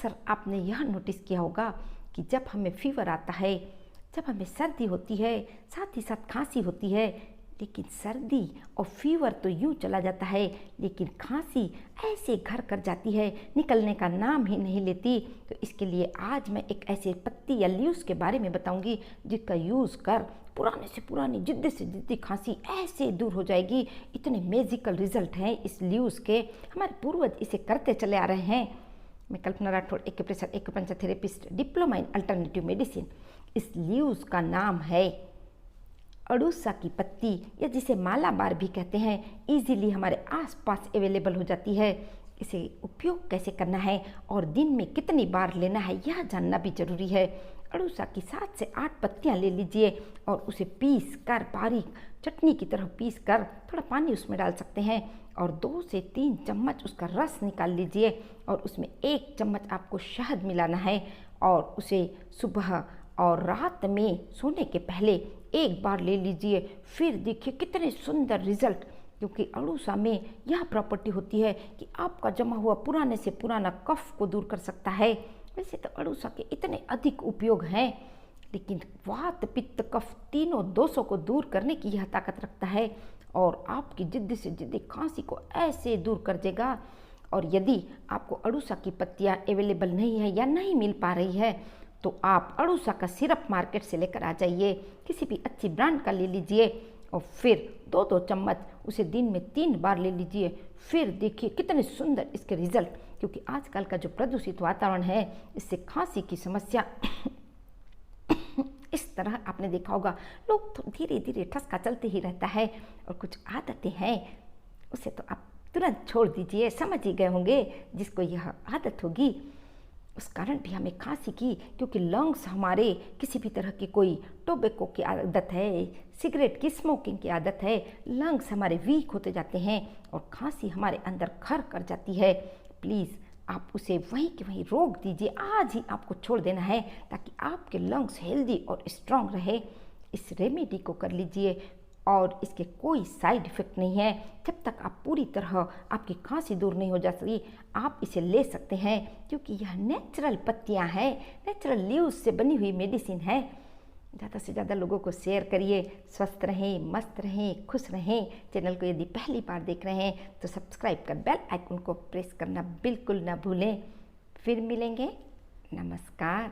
अक्सर आपने यह नोटिस किया होगा कि जब हमें फीवर आता है, जब हमें सर्दी होती है, साथ ही साथ खांसी होती है, लेकिन सर्दी और फीवर तो यूं चला जाता है, लेकिन खांसी ऐसे घर कर जाती है, निकलने का नाम ही नहीं लेती। तो इसके लिए आज मैं एक ऐसे पत्ती या लीव्स के बारे में बताऊंगी जिसका यूज़ कर पुराने से पुरानी जिद्दी से जिद्दी खांसी ऐसे दूर हो जाएगी। इतने मैजिकल रिजल्ट हैं इस लीव्स के, हमारे पूर्वज इसे करते चले आ रहे हैं। मैं Kalpana Rathore, acupressure therapist, diploma in alternative medicine. इस लीव्स का नाम है अड़ूसा की पत्ती, या जिसे मालाबार भी कहते हैं। इजीली हमारे आसपास अवेलेबल हो जाती है। इसे उपयोग कैसे करना है और दिन में कितनी बार लेना है यह जानना भी जरूरी है। अड़ूसा की 7 से 8 पत्तियां ले लीजिए और उसे पीस कर बारीक चटनी की तरह पीस कर थोड़ा पानी उसमें डाल सकते हैं और 2 से 3 चम्मच उसका रस निकाल लीजिए और उसमें 1 चम्मच आपको शहद मिलाना है और उसे सुबह और रात में सोने के पहले एक बार ले लीजिए। फिर देखिए कितने सुंदर रिजल्ट, क्योंकि अड़ूसा में यह प्रॉपर्टी होती है कि आपका जमा हुआ पुराने से पुराना कफ को दूर कर सकता है। वैसे तो अड़ूसा के इतने अधिक उपयोग हैं, लेकिन वात पित्त कफ तीनों दोषों को दूर करने की यह ताकत रखता है और आपकी जिद्दी से जिद्दी खांसी को ऐसे दूर कर देगा। और यदि आपको अड़ूसा की पत्तियां अवेलेबल नहीं है या नहीं मिल पा रही है तो आप अड़ूसा का सिरप मार्केट से लेकर आ जाइए, किसी भी अच्छी ब्रांड का ले लीजिए और फिर 2-2 चम्मच उसे दिन में 3 बार ले लीजिए। फिर देखिए कितने सुंदर इसके रिजल्ट, क्योंकि आजकल का जो प्रदूषित वातावरण है इससे खांसी की समस्या इस तरह आपने देखा होगा, लोग तो धीरे धीरे ठसका चलते ही रहता है और कुछ आदतें हैं उसे तो आप तुरंत छोड़ दीजिए। समझ ही गए होंगे जिसको यह आदत होगी उस कारण भी हमें खांसी की, क्योंकि लंग्स हमारे किसी भी तरह की कोई टोबैको की आदत है, सिगरेट की स्मोकिंग की आदत है, लंग्स हमारे वीक होते जाते हैं और खांसी हमारे अंदर घर कर जाती है। प्लीज़ आप उसे वहीं के वहीं रोक दीजिए, आज ही आपको छोड़ देना है ताकि आपके लंग्स हेल्दी और स्ट्रांग रहे। इस रेमेडी को कर लीजिए और इसके कोई साइड इफ़ेक्ट नहीं है। जब तक आप पूरी तरह आपकी खांसी दूर नहीं हो जाती आप इसे ले सकते हैं, क्योंकि यह नेचुरल पत्तियां हैं, नेचुरल लीव्स से बनी हुई मेडिसिन है। ज़्यादा से ज़्यादा लोगों को शेयर करिए। स्वस्थ रहें, मस्त रहें, खुश रहें। चैनल को यदि पहली बार देख रहे हैं तो सब्सक्राइब कर बेल आइकन को प्रेस करना बिल्कुल ना भूलें। फिर मिलेंगे। नमस्कार।